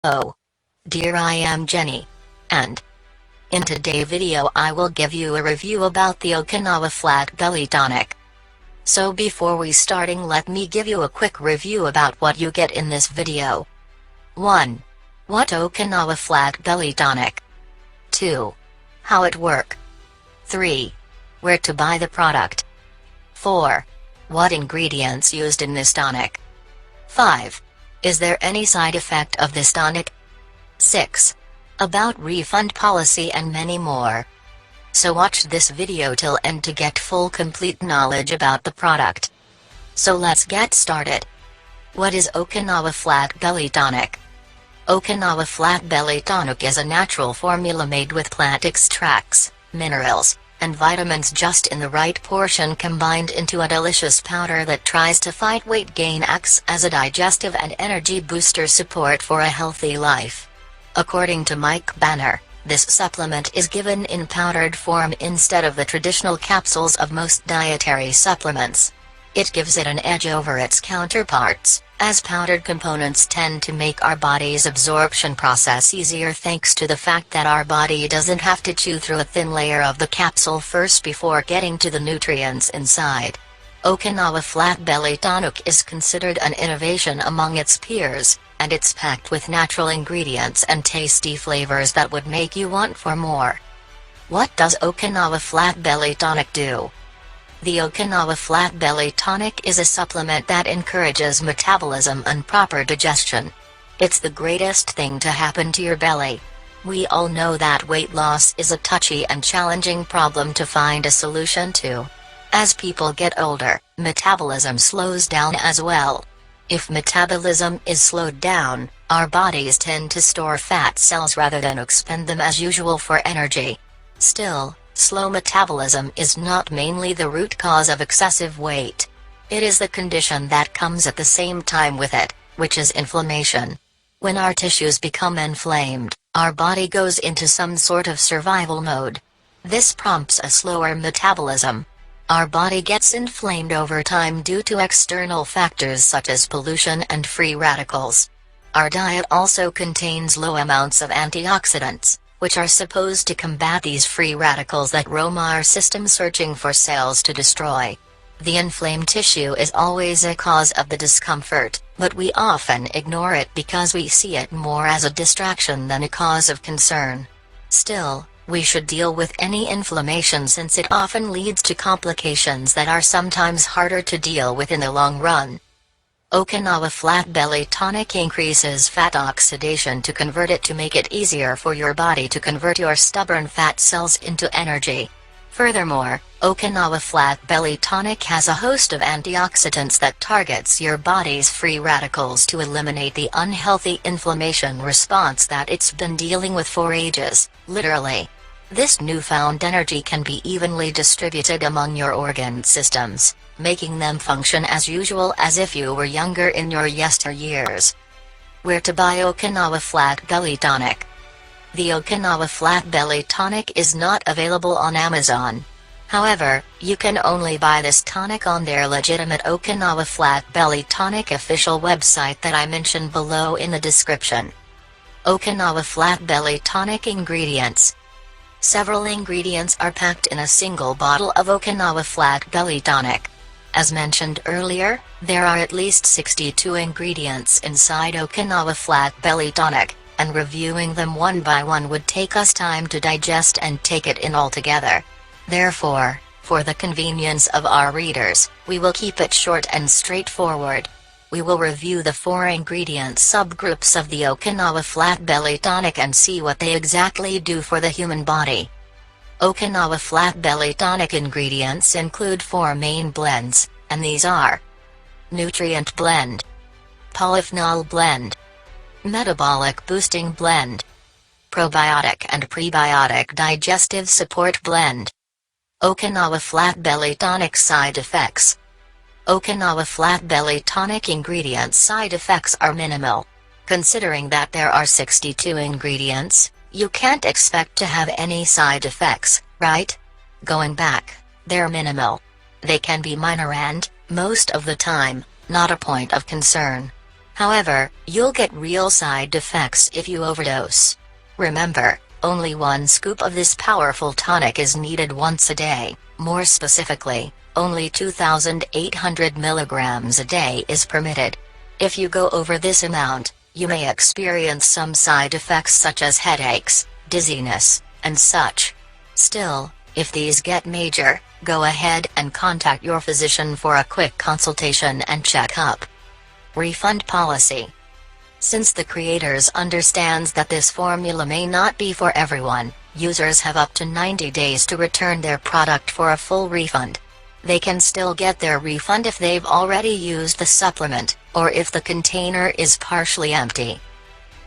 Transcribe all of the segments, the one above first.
Oh, dear, I am Jenny. And in today's video I will give you a review about the Okinawa Flat Belly Tonic. So before we starting, let me give you a quick review about what you get in this video. 1. What Okinawa Flat Belly Tonic? 2. How it work? 3. Where to buy the product? 4. What ingredients used in this tonic? 5. Is there any side effect of this tonic? 6. About refund policy and many more. So watch this video till end to get full complete knowledge about the product. So let's get started. What is Okinawa Flat Belly Tonic? Okinawa Flat Belly Tonic is a natural formula made with plant extracts, minerals, and vitamins just in the right portion combined into a delicious powder that tries to fight weight gain, acts as a digestive and energy booster support for a healthy life. According to Mike Banner, this supplement is given in powdered form instead of the traditional capsules of most dietary supplements. It gives it an edge over its counterparts, as powdered components tend to make our body's absorption process easier thanks to the fact that our body doesn't have to chew through a thin layer of the capsule first before getting to the nutrients inside. Okinawa Flat Belly Tonic is considered an innovation among its peers, and it's packed with natural ingredients and tasty flavors that would make you want for more. What does Okinawa Flat Belly Tonic do? The Okinawa Flat Belly Tonic is a supplement that encourages metabolism and proper digestion. It's the greatest thing to happen to your belly. We all know that weight loss is a touchy and challenging problem to find a solution to. As people get older, metabolism slows down as well. If metabolism is slowed down, our bodies tend to store fat cells rather than expend them as usual for energy. Still, slow metabolism is not mainly the root cause of excessive weight. It is the condition that comes at the same time with it, which is inflammation. When our tissues become inflamed, our body goes into some sort of survival mode. This prompts a slower metabolism. Our body gets inflamed over time due to external factors such as pollution and free radicals. Our diet also contains low amounts of antioxidants, which are supposed to combat these free radicals that roam our system searching for cells to destroy. The inflamed tissue is always a cause of the discomfort, but we often ignore it because we see it more as a distraction than a cause of concern. Still, we should deal with any inflammation since it often leads to complications that are sometimes harder to deal with in the long run. Okinawa Flat Belly Tonic increases fat oxidation to convert it to make it easier for your body to convert your stubborn fat cells into energy. Furthermore, Okinawa Flat Belly Tonic has a host of antioxidants that targets your body's free radicals to eliminate the unhealthy inflammation response that it's been dealing with for ages, literally. This newfound energy can be evenly distributed among your organ systems, making them function as usual as if you were younger in your yesteryears. Where to buy Okinawa Flat Belly Tonic? The Okinawa Flat Belly Tonic is not available on Amazon. However, you can only buy this tonic on their legitimate Okinawa Flat Belly Tonic official website that I mentioned below in the description. Okinawa Flat Belly Tonic ingredients. Several ingredients are packed in a single bottle of Okinawa Flat Belly Tonic. As mentioned earlier, there are at least 62 ingredients inside Okinawa Flat Belly Tonic, and reviewing them one by one would take us time to digest and take it in altogether. Therefore, for the convenience of our readers, we will keep it short and straightforward. We will review the 4 ingredient subgroups of the Okinawa Flat Belly Tonic and see what they exactly do for the human body. Okinawa Flat Belly Tonic ingredients include 4 main blends, and these are: Nutrient Blend, Polyphenol Blend, Metabolic Boosting Blend, Probiotic and Prebiotic Digestive Support Blend. Okinawa Flat Belly Tonic side effects. Okinawa Flat Belly Tonic ingredients side effects are minimal. Considering that there are 62 ingredients, you can't expect to have any side effects, right? Going back, they're minimal. They can be minor and, most of the time, not a point of concern. However, you'll get real side effects if you overdose. Remember, only 1 scoop of this powerful tonic is needed once a day, more specifically, only 2,800 milligrams a day is permitted. If you go over this amount, you may experience some side effects such as headaches, dizziness, and such. Still, if these get major, go ahead and contact your physician for a quick consultation and checkup. Refund policy. Since the creators understands that this formula may not be for everyone, users have up to 90 days to return their product for a full refund. They can still get their refund if they've already used the supplement, or if the container is partially empty.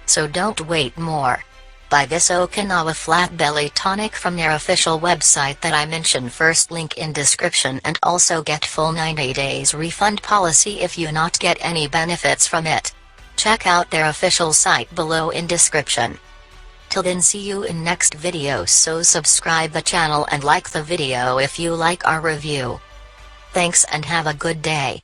So don't wait more. Buy this Okinawa Flat Belly Tonic from their official website that I mentioned first, link in description, and also get full 90 days refund policy if you not get any benefits from it. Check out their official site below in description. Till then, see you in next video, so subscribe the channel and like the video if you like our review. Thanks and have a good day.